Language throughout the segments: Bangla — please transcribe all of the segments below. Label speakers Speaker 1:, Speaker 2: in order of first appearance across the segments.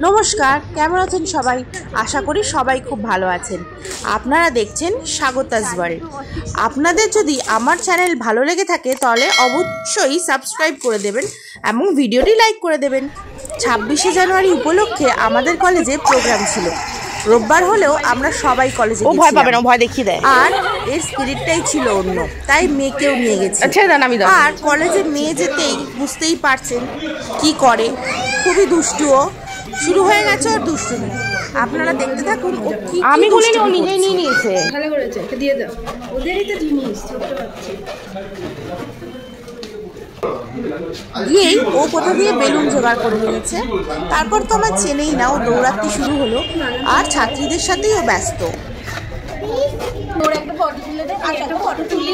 Speaker 1: নমস্কার, কেমন আছেন সবাই? আশা করি সবাই খুব ভালো আছেন। আপনারা দেখছেন স্বাগতাস ওয়ার্ল্ড। আপনাদের যদি আমার চ্যানেল ভালো লেগে থাকে তাহলে অবশ্যই সাবস্ক্রাইব করে দেবেন এবং ভিডিওটি লাইক করে দেবেন। 26শে জানুয়ারি উপলক্ষে আমাদের কলেজে প্রোগ্রাম ছিল। রোববার হলেও আমরা সবাই কলেজে গেছিলাম। আর এর স্পিরিটটাই ছিল অন্য, তাই মেয়েকেও নিয়ে গেছি। আর কলেজে মেয়ে যেতেই বুঝতেই পারছেন কি করে, খুবই দুষ্টুও। শুরু হয়ে গেছে ওর দুষ্টুমি, আপনারা দেখতে থাকুন। ও কি আমি বলিনি, ও নিজেই নিয়ে নিয়েছে।
Speaker 2: ভালো করেছে, এটা দিয়ে দাও। ওদেরই তো জিনিস, ছোট বাচ্চা।
Speaker 1: গিয়েই ও কোথা দিয়ে বেলুন জোগাড় করে নিয়েছে। তারপর তো আমার চেনেই না, ও দৌড়াতে শুরু হলো আর ছাত্রীদের সাথেই ও ব্যস্ত।
Speaker 2: ওর একটা ফটো তুলে দে, আর একটা ফটো তুলি।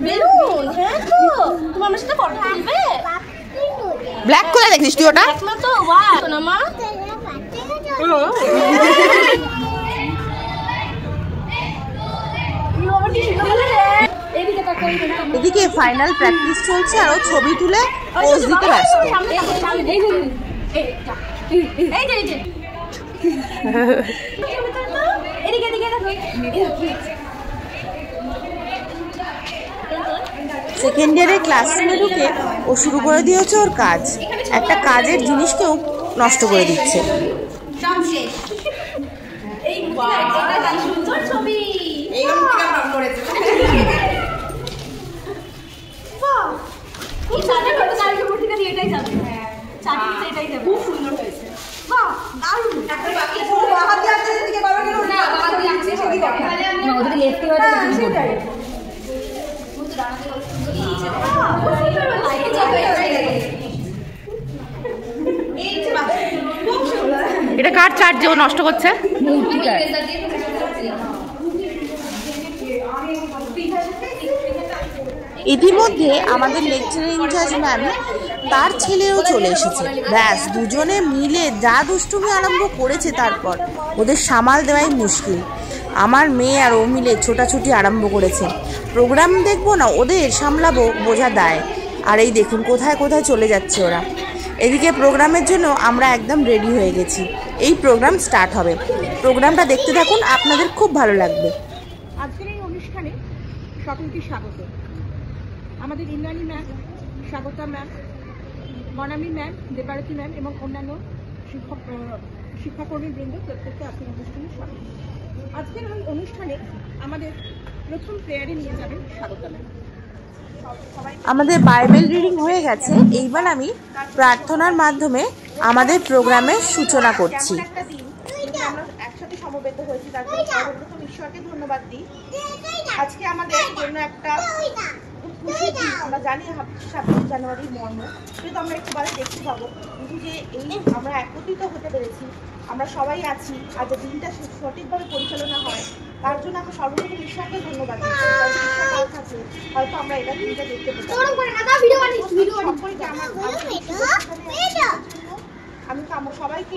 Speaker 2: বেলুন, হ্যাঁ তো তুমি আমার সাথে ফটো তুলবে।
Speaker 1: ব্ল্যাক করে দেখিস তুই ওটা?
Speaker 2: না তো ওয়াও না মা।
Speaker 1: এদিকে ফাইনাল প্র্যাকটিস চলছে আর ও ছবি তুলে পোজ দিতে ব্যস্ত। সেকেন্ড ইয়ারের ক্লাসরুমে ঢুকে ও শুরু করে দিয়েছে ওর কাজ। একটা কাজের জিনিসকেও নষ্ট করে দিচ্ছে। এটা কার চার্জ যে ও নষ্ট করছে? ইতিমধ্যে আমাদের লেকচার ইনচার্জ ম্যাম তার ছেলেও চলে এসেছে। ব্যাস, দুজনে মিলে যা দুষ্টুমি আরম্ভ করেছে, তারপর ওদের সামাল দেওয়াই মুশকিল। আমার মেয়ে আর ও মিলে ছোটাছুটি আরম্ভ করেছে। প্রোগ্রাম দেখবো না, ওদের সামলাবো বোঝা দায়। আর এই দেখুন কোথায় কোথায় চলে যাচ্ছে ওরা। এদিকে প্রোগ্রামের জন্য আমরা একদম রেডি হয়ে গেছি। এই প্রোগ্রাম স্টার্ট হবে। প্রোগ্রামটা দেখতে থাকুন, আপনাদের খুব ভালো লাগবে।
Speaker 3: আজকের এই অনুষ্ঠানে সকলকে স্বাগত। আমাদের Indrani ma'am, Swagata ma'am, Monami ma'am, Debarati ma'am এবং অন্যান্য শিক্ষাকর্মীবৃন্দ প্রত্যেককে আজকের অনুষ্ঠানে স্বাগত। আজকের এই অনুষ্ঠানে আমাদের প্রথম প্রেয়ারে নিয়ে যাবেন স্বাগতা ম্যাম।
Speaker 1: আমাদের বাইবেল রিডিং হয়ে গেছে। এইবার আমি প্রার্থনার মাধ্যমে আমাদের প্রোগ্রামের সূচনা করছি।
Speaker 3: আমরা একসাথে সমবেত হয়েছি, তার জন্য সর্বপ্রথম ঈশ্বরকে ধন্যবাদ দিই। আজকে আমাদের জন্য একটা খুশি দিন। আমরা জানি 26 জানুয়ারির মর্ম, কিন্তু আমরা একটু বারে দেখতে পাবো। কিন্তু যে এই আমরা একত্রিত হতে পেরেছি, আমরা সবাই আছি, আর যে দিনটা সঠিকভাবে পরিচালনা হয়, তার জন্য আমরা সর্বপ্রথম ঈশ্বরকে ধন্যবাদ দিই। হয়তো আমরা এটা দিনটা দেখতে পেতাম। আমি তো আমরা সবাইকে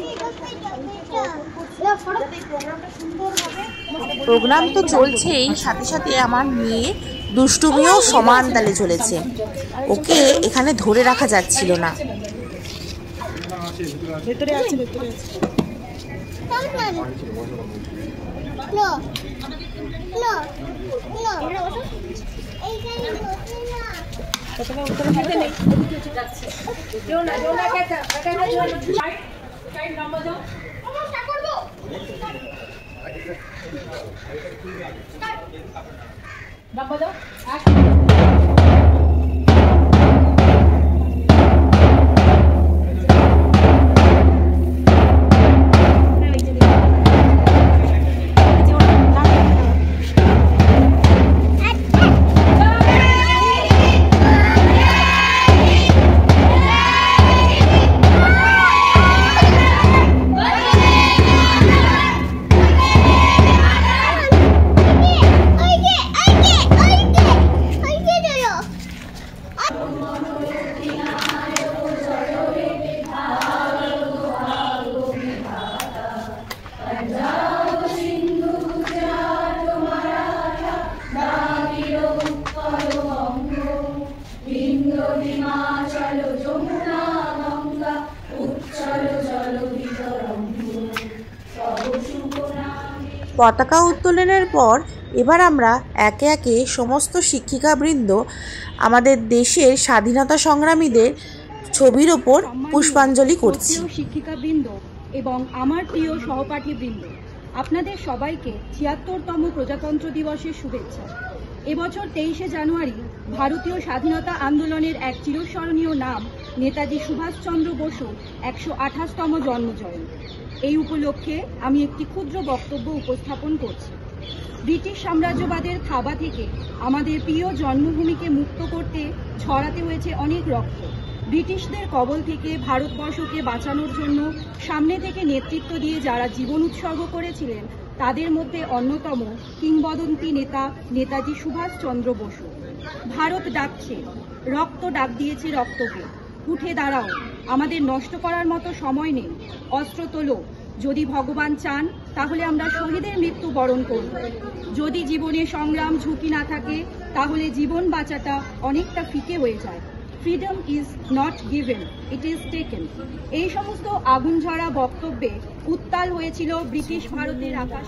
Speaker 1: প্রোগ্রাম তো চলছেই, সাথে সাথে আমার মেয়ে দুষ্টুমিও সমান তালে চলেছে। ওকে এখানে ধরে রাখা যাচ্ছিল না।
Speaker 3: ভেতরে আছে, ভেতরে আছে।
Speaker 1: পতাকা উত্তোলনের পর এবার আমরা একে একে সমস্ত শিক্ষিকাবৃন্দ আমাদের দেশের স্বাধীনতা সংগ্রামীদের ছবির ওপর পুষ্পাঞ্জলি করছি।
Speaker 4: শিক্ষিকাবৃন্দ এবং আমার প্রিয় সহপাঠীবৃন্দ, আপনাদের সবাইকে ৭৬তম প্রজাতন্ত্র দিবসের শুভেচ্ছা। এবছর ২৩শে জানুয়ারি ভারতীয় স্বাধীনতা আন্দোলনের এক চিরস্মরণীয় নাম নেতাজি সুভাষচন্দ্র বসুর ১২৮তম জন্মজয়ন্তী। এই উপলক্ষে আমি একটি ক্ষুদ্র বক্তব্য উপস্থাপন করছি। ব্রিটিশ সাম্রাজ্যবাদের থাবা থেকে আমাদের প্রিয় জন্মভূমিকে মুক্ত করতে ছড়াতে হয়েছে অনেক রক্ত। ব্রিটিশদের কবল থেকে ভারতবর্ষকে বাঁচানোর জন্য সামনে থেকে নেতৃত্ব দিয়ে যারা জীবন উৎসর্গ করেছিলেন তাদের মধ্যে অন্যতম কিংবদন্তি নেতা নেতাজি সুভাষচন্দ্র বসু। ভারত ডাকছে, রক্ত ডাক দিয়েছে রক্তকে। উঠে দাঁড়াও, আমাদের নষ্ট করার মতো সময় নেই। অস্ত্র তোলো, যদি ভগবান চান তাহলে আমরা শহীদের মৃত্যু বরণ করব। যদি জীবনে সংগ্রাম ঝুঁকি না থাকে তাহলে জীবন বাঁচাটা অনেকটা ফিকে হয়ে যায়। Freedom is not given, it is taken. এই সমস্ত আগুনঝরা বক্তব্যে উত্তাল হয়েছিল ব্রিটিশ ভারতের আকাশ।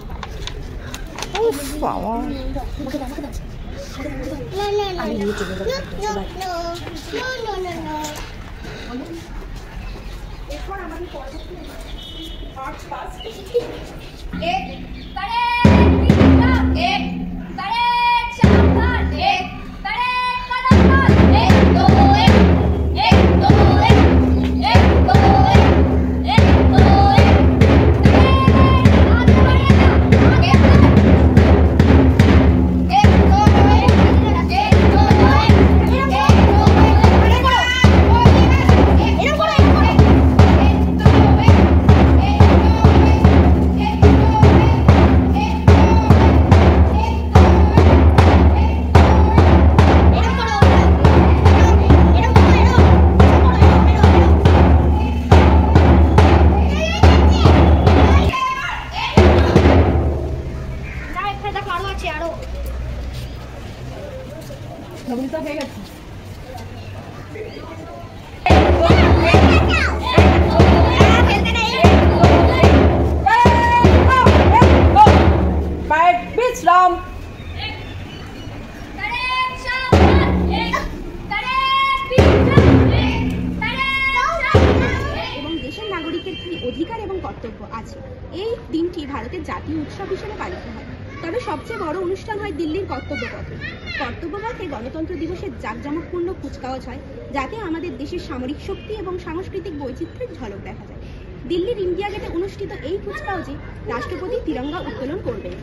Speaker 4: অধিকার এবং কর্তব্য আছে। এই দিনটি ভারতের জাতীয় উৎসব হিসেবে পালিত হয়। তবে সবচেয়ে বড় অনুষ্ঠান হয় দিল্লির কর্তব্য পথে। কর্তব্য পথে গণতন্ত্র দিবসের জাঁকজমকপূর্ণ কুচকাওয়াজ হয়, যাতে আমাদের দেশের সামরিক শক্তি এবং সাংস্কৃতিক বৈচিত্র্যের ঝলক দেখা যায়। দিল্লির ইন্ডিয়া গেটে অনুষ্ঠিত এই কুচকাওয়াজে রাষ্ট্রপতি তিরঙ্গা উত্তোলন করবেন।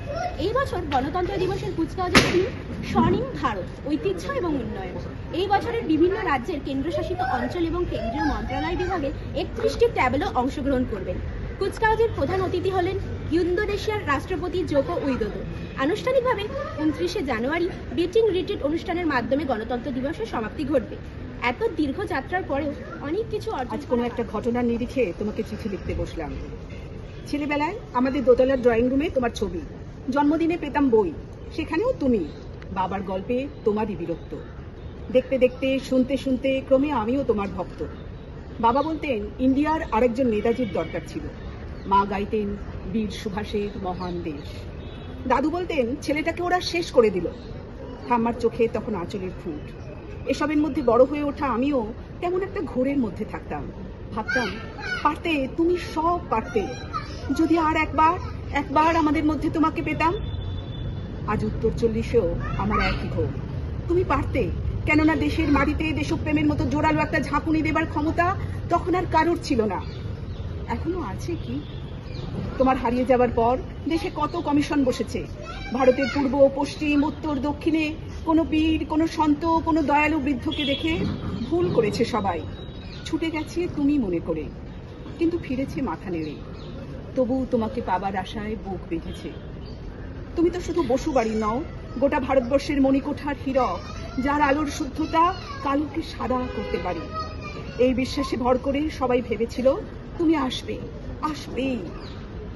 Speaker 4: এই বছর গণতন্ত্র দিবসের কুচকাওয়াজের থিম স্বর্ণিম ভারত, ঐতিহ্য এবং উন্নয়ন। এই বছরের বিভিন্ন রাজ্যের কেন্দ্রশাসিত অঞ্চল এবং কেন্দ্রীয় মন্ত্রণালয় বিভাগে ৩১টি ট্যাবেলো অংশগ্রহণ করবেন। কুচকাওয়াজের প্রধান অতিথি হলেন ইন্দোনেশিয়ার রাষ্ট্রপতি জোকো উইদোদো। আনুষ্ঠানিকভাবে ২৯শে জানুয়ারি বিটিং রিট্রিট অনুষ্ঠানের মাধ্যমে গণতন্ত্র দিবসের সমাপ্তি ঘটবে। এত দীর্ঘ যাত্রার পরেও অনেক কিছু আজ কোনো একটা ঘটনার নিরিখে তোমাকে চিঠি লিখতে বসলাম। ছেলেবেলায় আমাদের দোতলার ড্রয়িং রুমে তোমার ছবি, জন্মদিনে পেতাম বই, সেখানেও তুমি। বাবার গল্পে তোমারই বিরক্ত। দেখতে দেখতে শুনতে শুনতে ক্রমে আমিও তোমার ভক্ত। বাবা বলতেন ইন্ডিয়ার আরেকজন নেতাজির দরকার ছিল। মা গাইতেন বীর সুভাষের মহান দেশ। দাদু বলতেন ছেলেটাকে ওরা শেষ করে দিল। ঠাম্মার চোখে তখন আঁচলের ফুট। এসবের মধ্যে বড় হয়ে ওঠা আমিও কেমন একটা ঘোরের মধ্যে থাকতাম। ভাবতাম পারতে, তুমি সব পারতে, যদি আর একবার আমাদের মধ্যে তোমাকে পেতাম। আজ উত্তর ৪০-এও আমার একই ঘোর। তুমি পারতে, কেননা দেশের মাটিতে দেশপ্রেমের মতো জোরালো একটা ঝাঁকুনি দেবার ক্ষমতা তখন আর কারোর ছিল না। এখনো আছে কি? তোমার হারিয়ে যাবার পর দেশে কত কমিশন বসেছে। ভারতের পূর্ব, পশ্চিম, উত্তর, দক্ষিণে কোনো বীর, কোনো সন্ত, কোনো দয়ালু বৃদ্ধকে দেখে ভুল করেছে সবাই। ছুটে গেছে তুমি মনে করে, কিন্তু ফিরেছে মাথা নেড়ে। তবু তোমাকে পাবার আশায় বুক বেঁধেছে। তুমি তো শুধু বসু বাড়ি নও, গোটা ভারতবর্ষের মণিকোঠার হীরক, যার আলোর শুদ্ধতা কালোকে সাদা করতে পারে। এই বিশ্বাসে ভর করে সবাই ভেবেছিল তুমি আসবেই,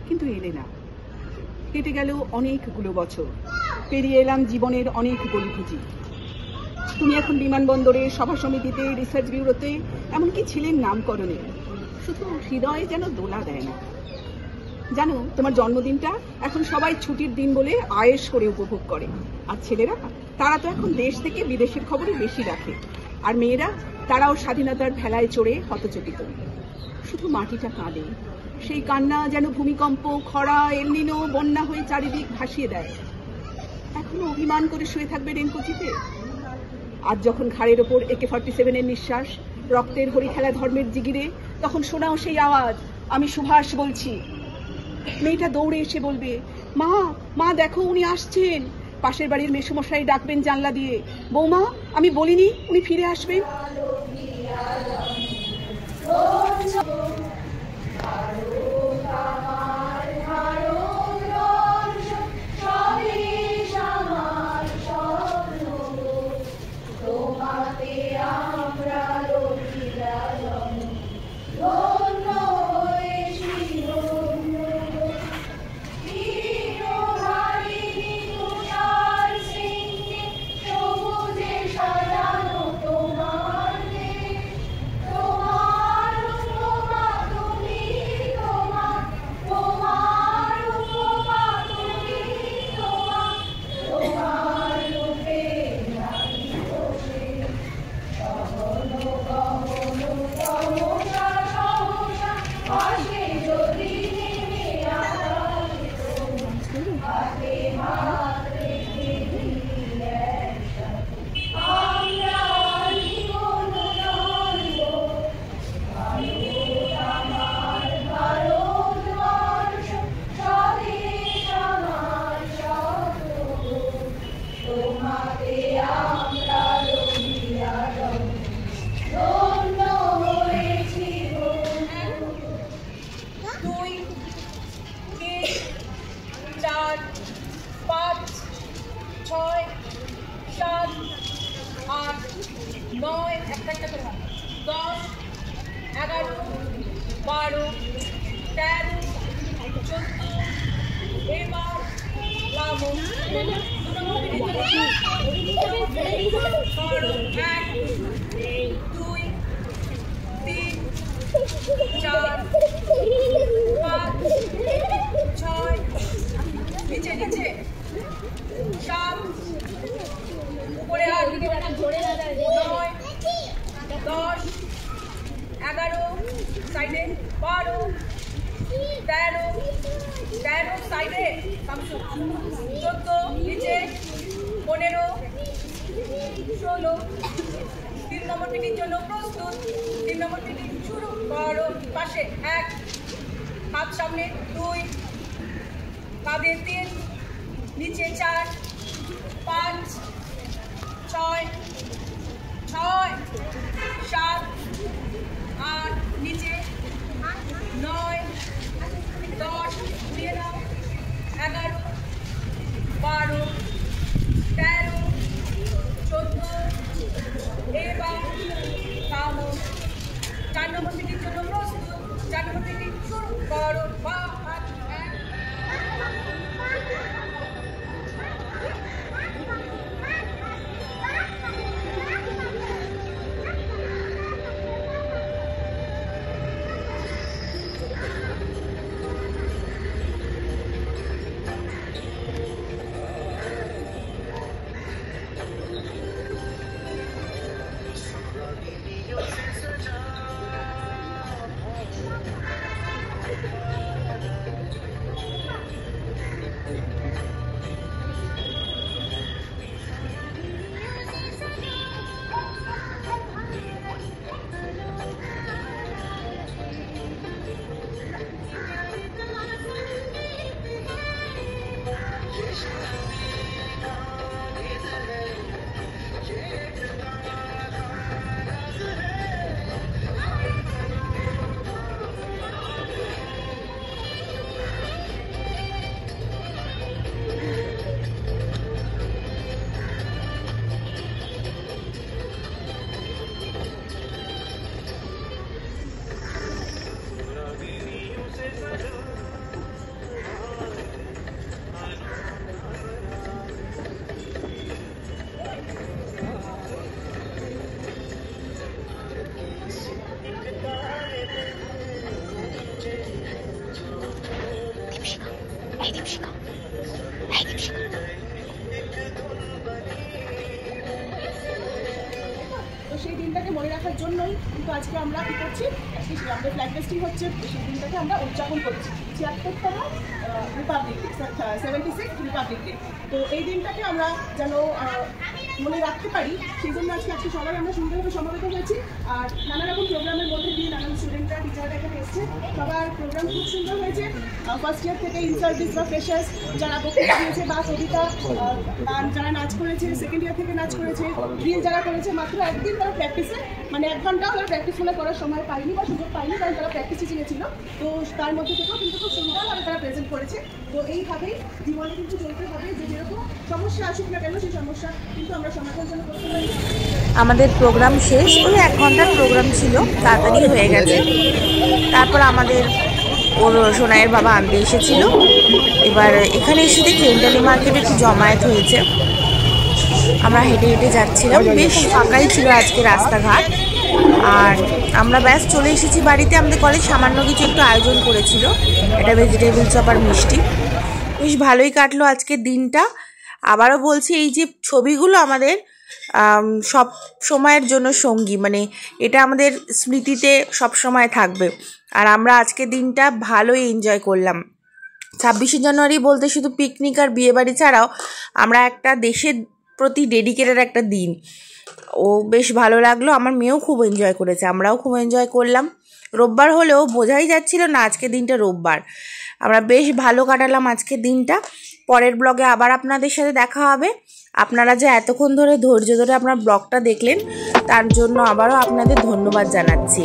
Speaker 4: কিন্তু এলে না। কেটে গেল অনেকগুলো বছর, পেরিয়ে এলাম জীবনের অনেক গলিঘুজি। তুমি এখন বিমানবন্দরে, সভা সমিতিতে, রিসার্চ ব্যুরোতে, এমনকি ছিলেন নামকরণে। শুধু হৃদয়ে যেন দোলা দেয় না।
Speaker 5: জানো, তোমার জন্মদিনটা এখন সবাই ছুটির দিন বলে আয়েশ করে উপভোগ করে। আর ছেলেরা, তারা তো এখন দেশ থেকে বিদেশের খবরই বেশি রাখে। আর মেয়েরা, তারাও স্বাধীনতার ভেলায় চড়ে হতচকিত। শুধু মাটিটা কাঁদে, সেই কান্না যেন ভূমিকম্প, খরা, এলনিনো, বন্যা হয়ে চারিদিক ভাসিয়ে দেয়। এখনো অভিমান করে শুয়ে থাকবে রেনকোচিতে? আজ যখন ঘাড়ের ওপর AK-47 নিঃশ্বাস, রক্তের হরি খেলা ধর্মের জিগিরে, তখন শোনাও সেই আওয়াজ, আমি সুভাষ বলছি। মেয়েটা দৌড়ে এসে বলবে, মা মা দেখো, উনি আসছেন। পাশের বাড়ির মেসোমশাই ডাকবেন জানলা দিয়ে, বৌমা আমি বলিনি উনি ফিরে আসবেন?
Speaker 3: তো সেই দিনটাকে মনে রাখার জন্যই কিন্তু আজকে আমরা কি করছি, আমাদের ফ্ল্যাগ টেস্টিং হচ্ছে, সেই দিনটাকে আমরা উদযাপন করছি 76তম রিপাবলিক ডে, 76 রিপাবলিক ডে। তো এই দিনটাকে আমরা যেন মনে রাখতে পারি, সেই জন্য আজকে সবাই আমরা সুন্দরভাবে সমবেত হয়েছি। আর নানা রকম প্রোগ্রামের মধ্যে দিয়ে নানান স্টুডেন্টরা, টিচাররা এখানে এসছে, সবার প্রোগ্রাম খুব সুন্দর হয়েছে। ফার্স্ট ইয়ার থেকে ইন সার্ভিস বা ফ্রেশার্স যারা বক্তৃতা দিয়েছে বা কবিতা, যারা নাচ করেছে, সেকেন্ড ইয়ার থেকে নাচ করেছে, রিল যারা করেছে, মাত্র একদিন তারা প্র্যাকটিসে, মানে 1 ঘন্টাও তারা প্র্যাকটিস করার সময় পায়নি বা সুযোগ পায়নি, কারণ তারা প্র্যাকটিস টিচিংয়ে ছিল। তো তার মধ্যে থেকেও কিন্তু খুব সুন্দরভাবে তারা প্রেজেন্ট করেছে। তো এইভাবেই জীবনে কিন্তু চলতে হবে, যে যেরকম সমস্যা আসুক না কেন সেই সমস্যা কিন্তু আমরা সমাধান যেন করতে পারি।
Speaker 1: আমাদের প্রোগ্রাম শেষ, ওই 1 ঘন্টার প্রোগ্রাম ছিল, তাড়াতাড়ি হয়ে গেছে। তারপর আমাদের ওর সোনাইয়ের বাবা আনতে এসেছিল। এবার এখানে এসে দেখি ইন্টালি মার্কেটে একটু জমায়েত হয়েছে। আমরা হেঁটে হেঁটে যাচ্ছিলাম, বেশ ফাঁকাই ছিল আজকে রাস্তাঘাট। আর আমরা ব্যাস চলে এসেছি বাড়িতে। আমাদের কলেজ সামান্য কিছু একটু আয়োজন করেছিল, এটা ভেজিটেবল চপ আর মিষ্টি। বেশ ভালোই কাটলো আজকের দিনটা। আবারও বলছি, এই যে ছবিগুলো আমাদের সব সময়ের জন্য সঙ্গী, মানে এটা আমাদের স্মৃতিতে সব সময় থাকবে। আর আমরা আজকের দিনটা ভালোই এনজয় করলাম। 26শে জানুয়ারি বলতে শুধু পিকনিক আর বিয়েবাড়ি ছাড়াও আমরা একটা দেশের প্রতি ডেডিকেটেড একটা দিন। ও বেশ ভালো লাগলো, আমার মেয়েও খুব এনজয় করেছে, আমরাও খুব এনজয় করলাম। রোববার হলেও বোঝাই যাচ্ছিল না আজকের দিনটা রোববার। আমরা বেশ ভালো কাটালাম আজকের দিনটা। পরের ব্লগে আবার আপনাদের সাথে দেখা হবে। আপনারা যে এতক্ষণ ধরে ধৈর্য ধরে আপনার ব্লগটা দেখলেন, তার জন্য আবারও আপনাদের ধন্যবাদ জানাচ্ছি।